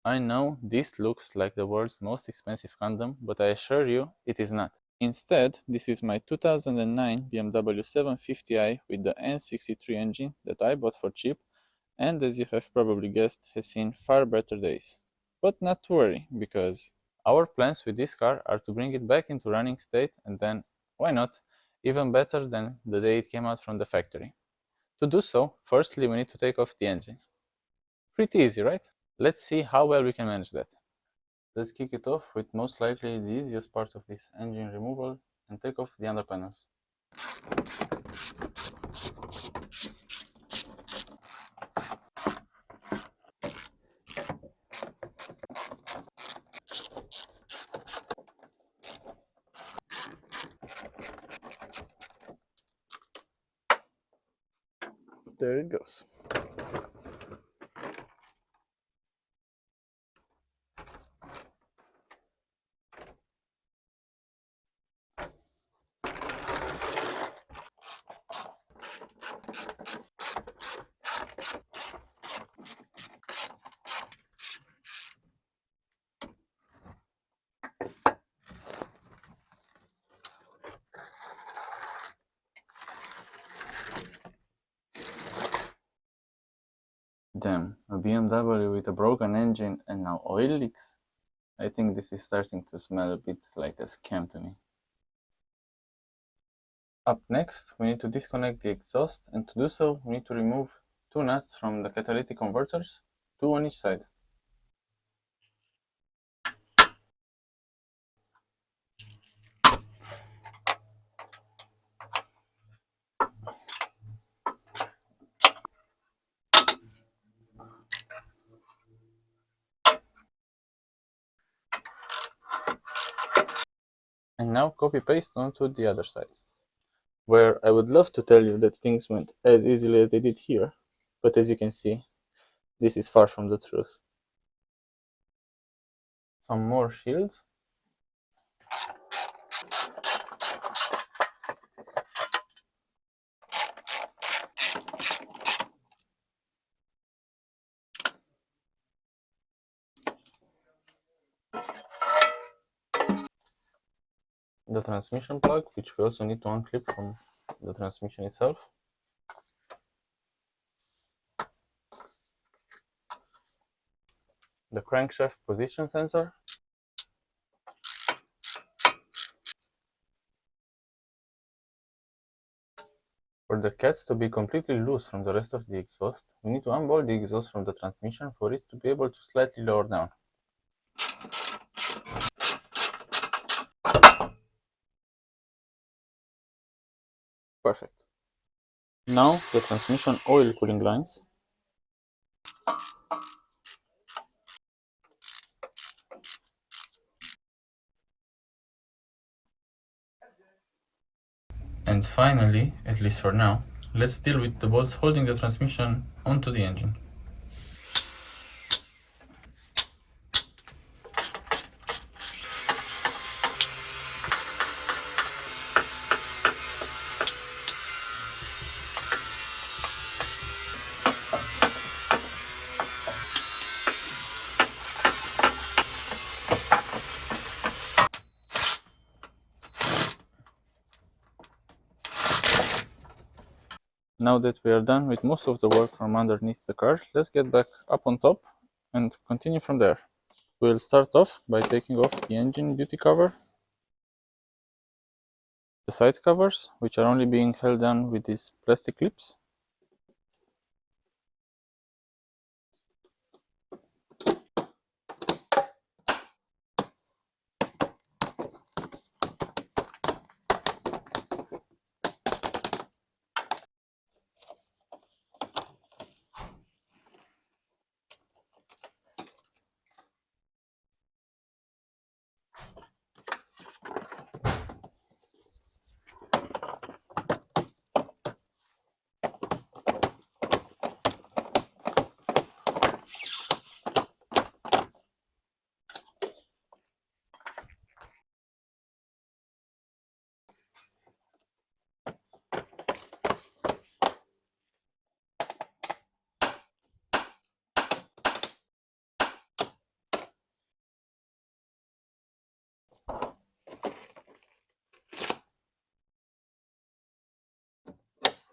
I know this looks like the world's most expensive condom, but I assure you it is not. Instead, this is my 2009 BMW 750i with the N63 engine that I bought for cheap and, as you have probably guessed, has seen far better days. But not to worry, because our plans with this car are to bring it back into running state and then, why not, even better than the day it came out from the factory. To do so, firstly we need to take off the engine. Pretty easy, right? Let's see how well we can manage that. Let's kick it off with most likely the easiest part of this engine removal and take off the under panels. There it goes. Damn, a BMW with a broken engine and now oil leaks? I think this is starting to smell a bit like a scam to me. Up next, we need to disconnect the exhaust, and to do so, we need to remove two nuts from the catalytic converters, two on each side. And now copy paste onto the other side, where I would love to tell you that things went as easily as they did here, but as you can see, this is far from the truth. Some more shields. The transmission plug, which we also need to unclip from the transmission itself. The crankshaft position sensor. For the cats to be completely loose from the rest of the exhaust, we need to unbolt the exhaust from the transmission for it to be able to slightly lower down. Perfect. Now the transmission oil cooling lines. And finally, at least for now, let's deal with the bolts holding the transmission onto the engine. Now that we are done with most of the work from underneath the car, let's get back up on top and continue from there. We'll start off by taking off the engine duty cover, the side covers, which are only being held down with these plastic clips.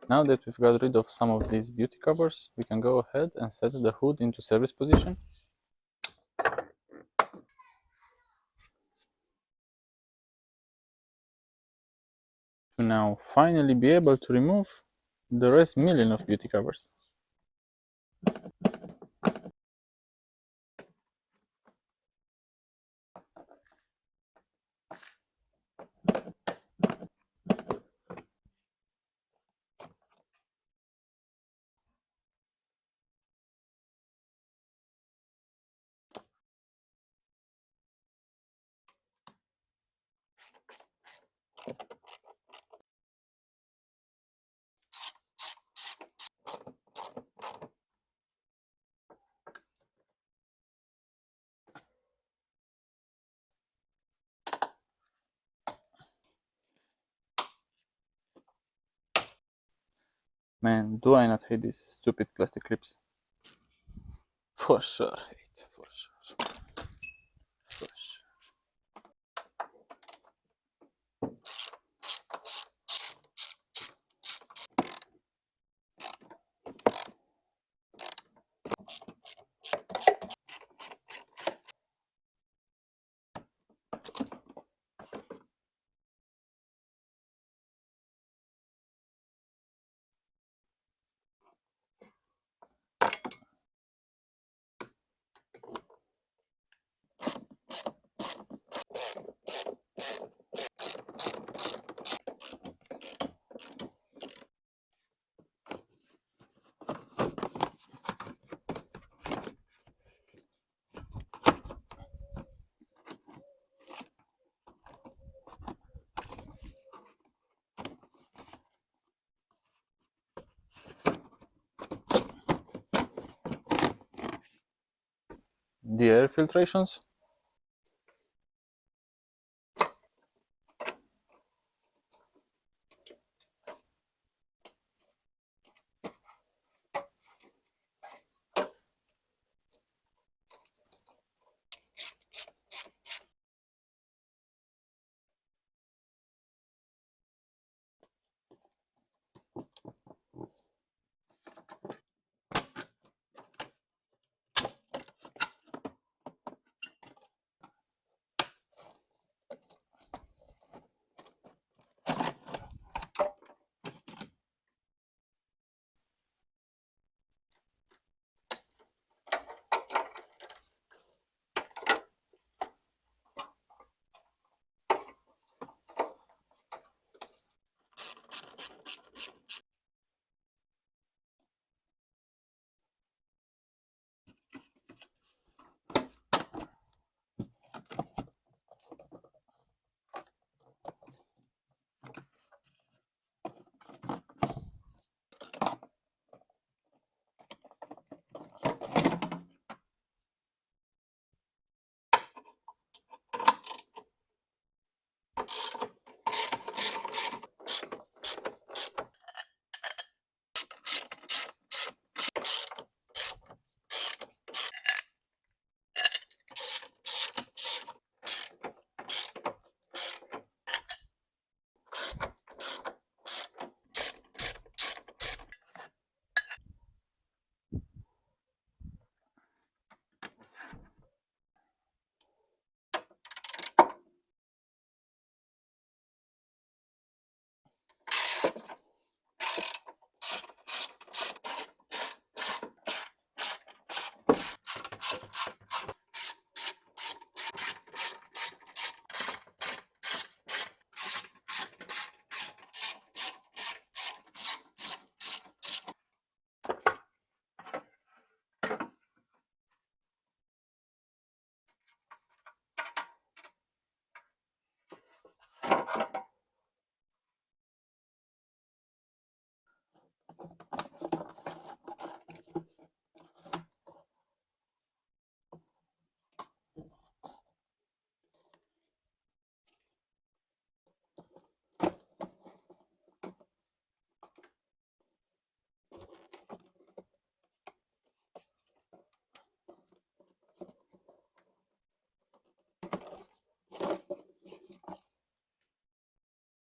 Now that we've got rid of some of these beauty covers, we can go ahead and set the hood into service position. To now finally be able to remove the rest million of beauty covers. Man, do I not hate these stupid plastic clips? For sure hate, for sure. For sure. The air filtrations?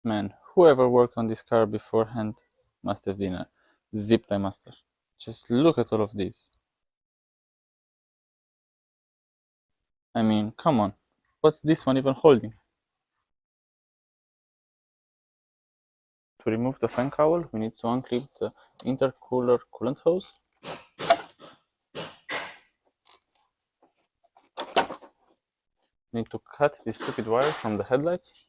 Man, whoever worked on this car beforehand must have been a zip tie master. Just look at all of these. I mean, come on. What's this one even holding? To remove the fan cowl, we need to unclip the intercooler coolant hose. Need to cut this stupid wire from the headlights.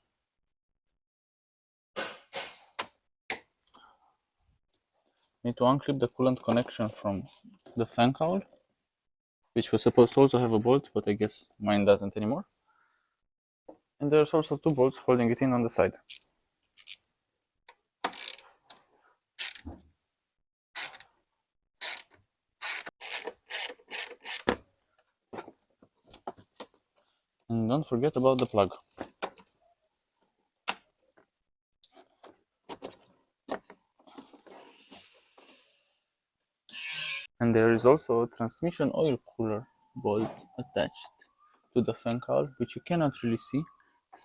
Need to unclip the coolant connection from the fan cowl, which was supposed to also have a bolt, but I guess mine doesn't anymore. And there's also two bolts holding it in on the side. And don't forget about the plug. And there is also a transmission oil cooler bolt attached to the fan cowl, which you cannot really see,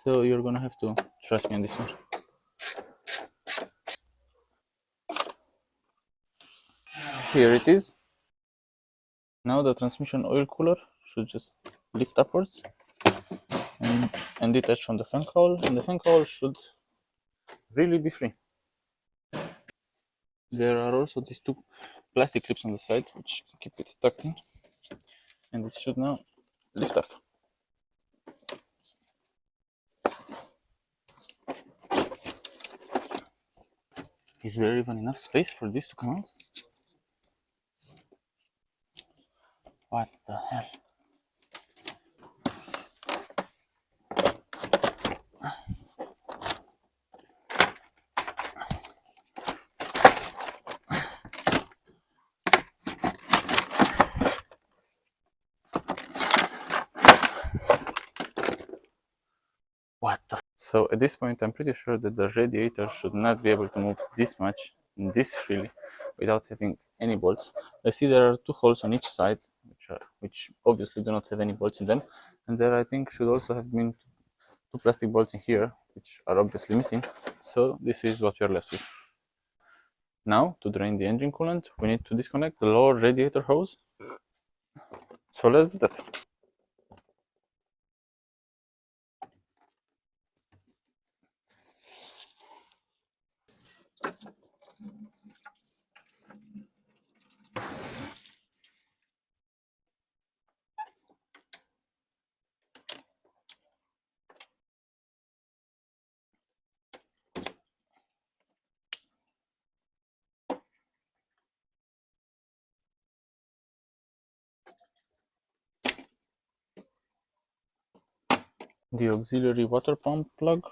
so you're gonna have to trust me on this one. Here it is. Now the transmission oil cooler should just lift upwards and detach from the fan cowl, and the fan cowl should really be free. There are also these two plastic clips on the side which keep it tucked in, and it should now lift up. Is there even enough space for this to come out? What the hell? What the? So at this point, I'm pretty sure that the radiator should not be able to move this much, this freely, without having any bolts. I see there are two holes on each side, which obviously do not have any bolts in them, and there I think should also have been two plastic bolts in here, which are obviously missing. So this is what we are left with. Now, to drain the engine coolant, we need to disconnect the lower radiator hose. So let's do that. The auxiliary water pump plug,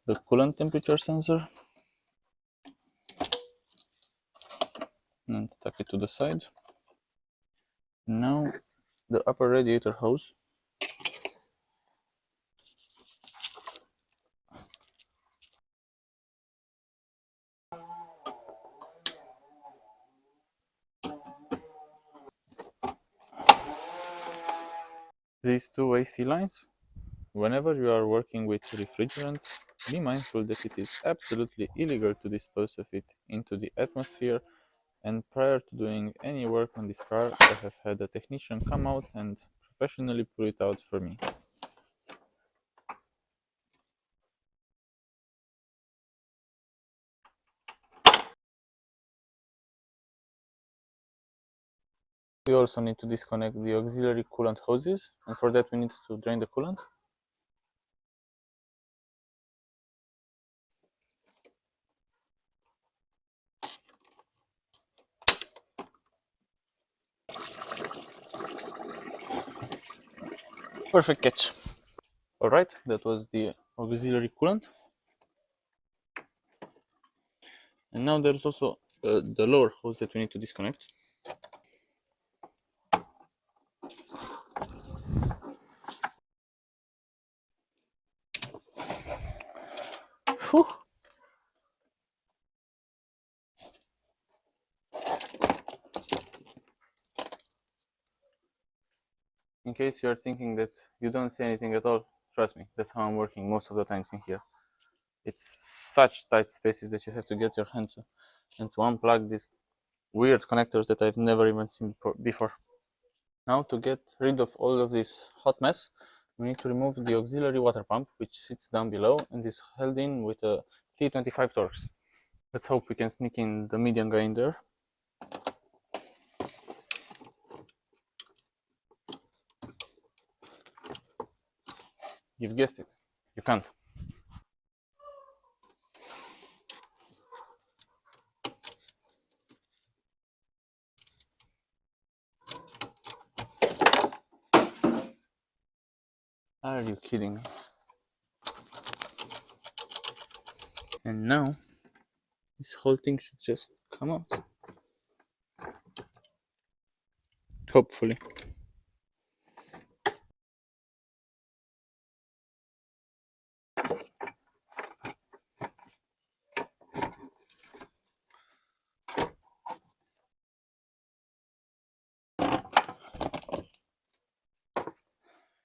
the coolant temperature sensor, and tuck it to the side. Now the upper radiator hose. These two AC lines. Whenever you are working with refrigerant, be mindful that it is absolutely illegal to dispose of it into the atmosphere, and prior to doing any work on this car, I have had a technician come out and professionally pull it out for me. We also need to disconnect the auxiliary coolant hoses, and for that we need to drain the coolant. Perfect catch. Alright, that was the auxiliary coolant. And now there's also the lower hose that we need to disconnect. Whew. In case you are thinking that you don't see anything at all, Trust me, that's how I'm working most of the times in here. It's such tight spaces that you have to get your hand to, and to unplug these weird connectors that I've never even seen before. Now, to get rid of all of this hot mess, we need to remove the auxiliary water pump, which sits down below and is held in with a T25 Torx. Let's hope we can sneak in the medium guy in there. You've guessed it, you can't. Are you kidding me? And now, this whole thing should just come out. Hopefully.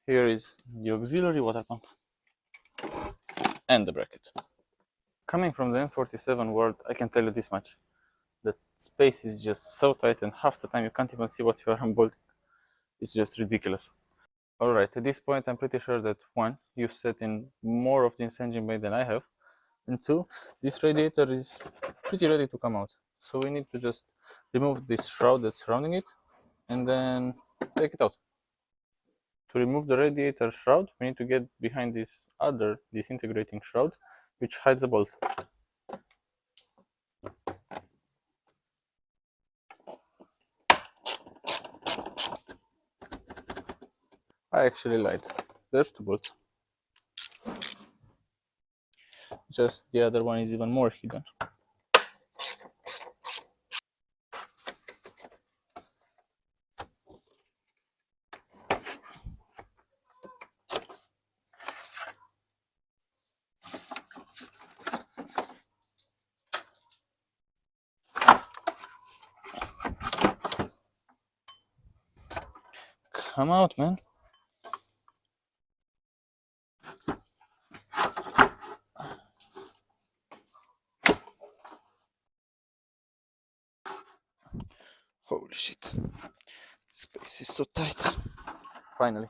Here is the auxiliary water pump and the bracket. Coming from the N47 world, I can tell you this much. The space is just so tight, and half the time you can't even see what you are unbolting. It's just ridiculous. Alright, at this point I'm pretty sure that one, you've set in more of this engine bay than I have, and two, this radiator is pretty ready to come out. So we need to just remove this shroud that's surrounding it, and then take it out. To remove the radiator shroud, we need to get behind this other disintegrating shroud, which hides the bolt. I actually lied. There's two bolts. Just the other one is even more hidden. Come out, man. Holy shit. Space is so tight. Finally.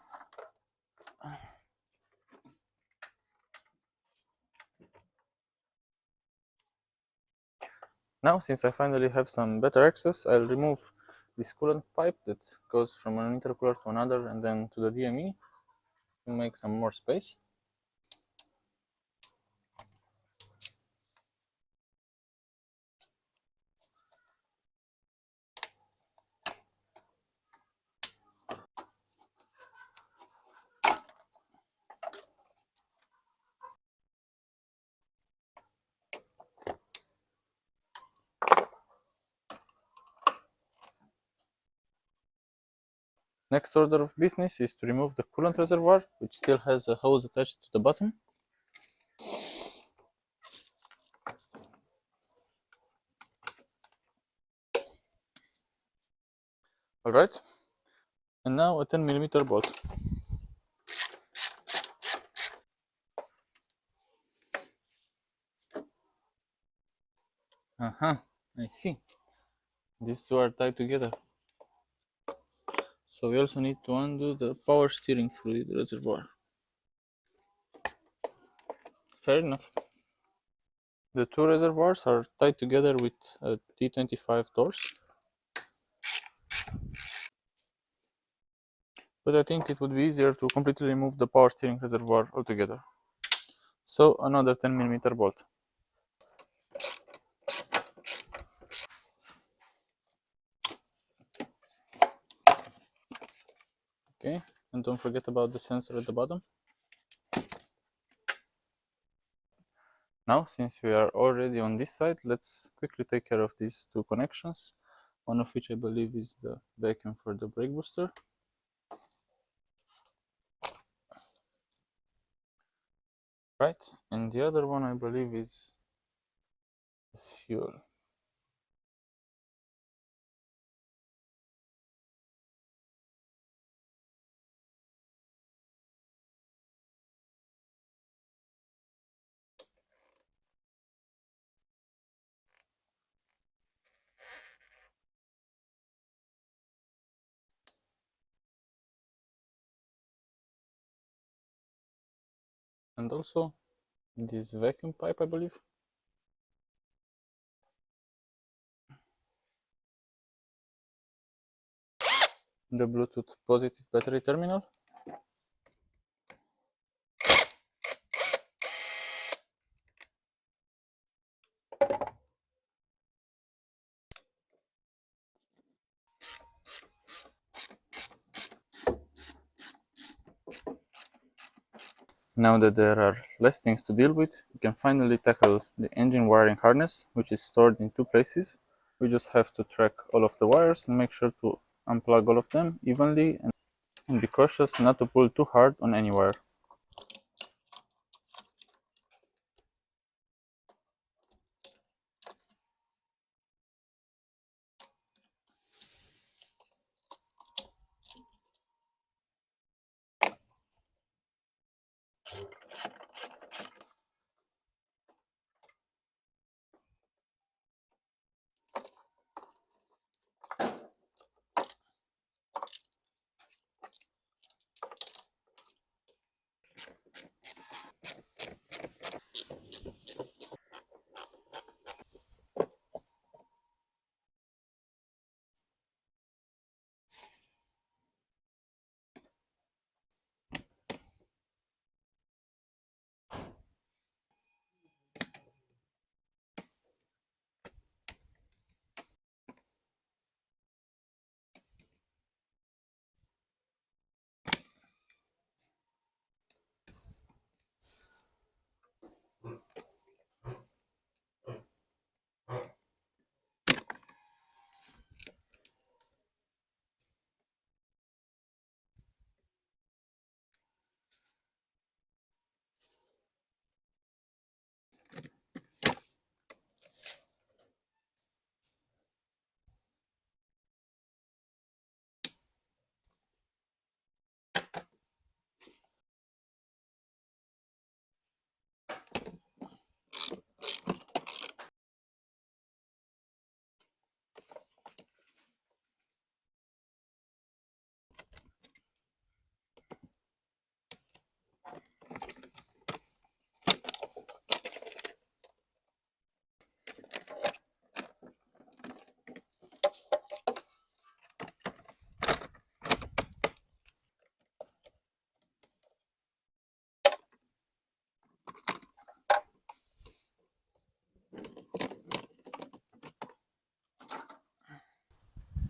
Now, since I finally have some better access, I'll remove this coolant pipe that goes from an intercooler to another and then to the DME to make some more space. Next order of business is to remove the coolant reservoir, which still has a hose attached to the bottom. Alright, and now a 10mm bolt. I see. These two are tied together. So we also need to undo the power steering fluid reservoir. Fair enough. The two reservoirs are tied together with a T25 Torx, but I think it would be easier to completely remove the power steering reservoir altogether. So another 10mm bolt. Okay, and don't forget about the sensor at the bottom. Now, since we are already on this side, let's quickly take care of these two connections, one of which I believe is the vacuum for the brake booster. Right, and the other one I believe is the fuel. and also this vacuum pipe, I believe. The Bluetooth positive battery terminal. Now that there are less things to deal with, we can finally tackle the engine wiring harness, which is stored in two places. We just have to track all of the wires and make sure to unplug all of them evenly and be cautious not to pull too hard on any wire.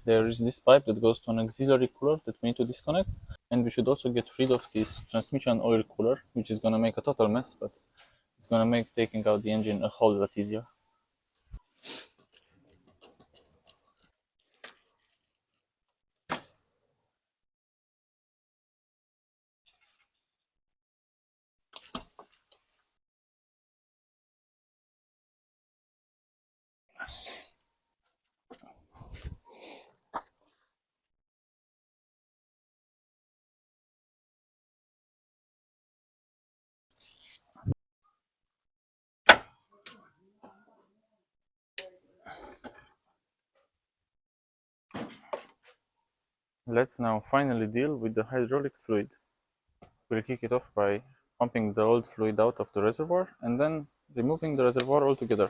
There is this pipe that goes to an auxiliary cooler that we need to disconnect, and we should also get rid of this transmission oil cooler, which is gonna make a total mess, but it's gonna make taking out the engine a whole lot easier. Let's now finally deal with the hydraulic fluid. We'll kick it off by pumping the old fluid out of the reservoir and then removing the reservoir altogether.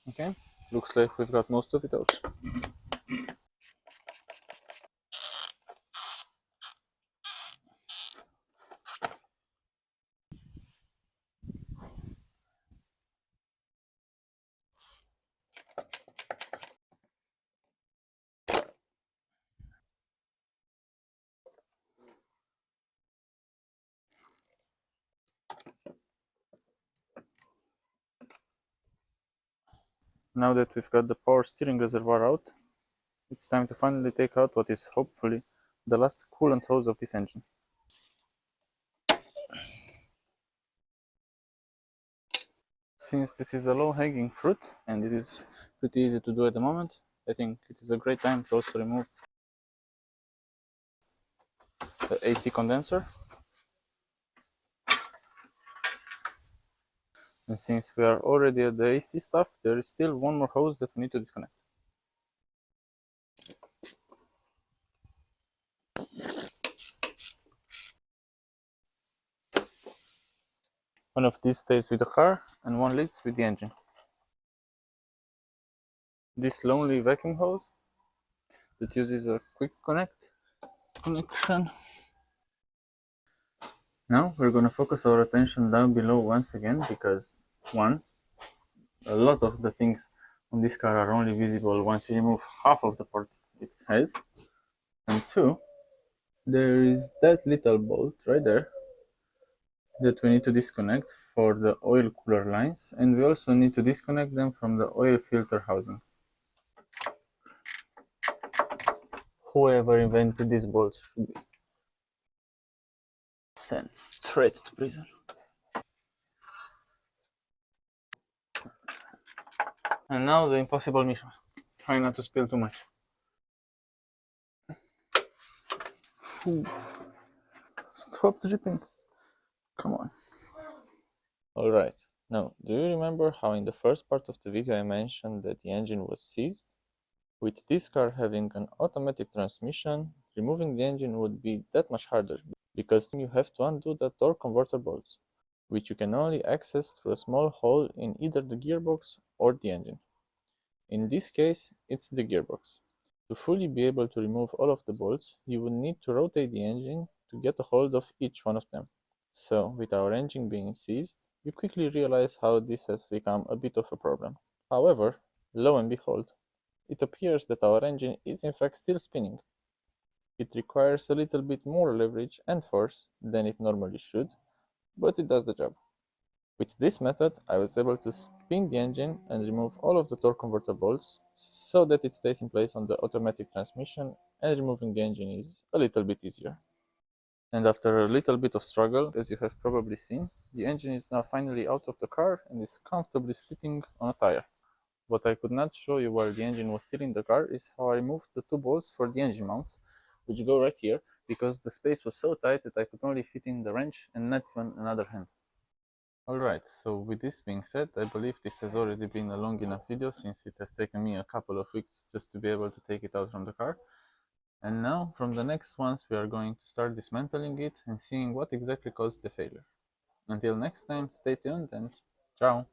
Okay, looks like we've got most of it out. Now that we've got the power steering reservoir out, it's time to finally take out what is hopefully the last coolant hose of this engine. Since this is a low-hanging fruit and it is pretty easy to do at the moment, I think it is a great time to also remove the AC condenser. And since we are already at the AC stuff, there is still one more hose that we need to disconnect. One of these stays with the car and one leads with the engine. This lonely vacuum hose that uses a quick connection. Now we're gonna focus our attention down below once again because one, a lot of the things on this car are only visible once you remove half of the parts it has. And two, there is that little bolt right there that we need to disconnect for the oil cooler lines, and we also need to disconnect them from the oil filter housing. Whoever invented this bolt should be sent straight to prison. And now the impossible mission. Try not to spill too much. Stop dripping. Come on. Alright. Now, do you remember how in the first part of the video I mentioned that the engine was seized? With this car having an automatic transmission, removing the engine would be that much harder because you have to undo the torque converter bolts, which you can only access through a small hole in either the gearbox or the engine. In this case, it's the gearbox. To fully be able to remove all of the bolts, you would need to rotate the engine to get a hold of each one of them. So, with our engine being seized, you quickly realize how this has become a bit of a problem. However, lo and behold, it appears that our engine is in fact still spinning. It requires a little bit more leverage and force than it normally should, but it does the job. With this method, I was able to spin the engine and remove all of the torque converter bolts so that it stays in place on the automatic transmission, and removing the engine is a little bit easier. And after a little bit of struggle, as you have probably seen, the engine is now finally out of the car and is comfortably sitting on a tire. What I could not show you while the engine was still in the car is how I removed the two bolts for the engine mounts, which go right here, because the space was so tight that I could only fit in the wrench and not even another hand. Alright, so with this being said, I believe this has already been a long enough video since it has taken me a couple of weeks just to be able to take it out from the car. And now, from the next ones, we are going to start dismantling it and seeing what exactly caused the failure. Until next time, stay tuned and ciao!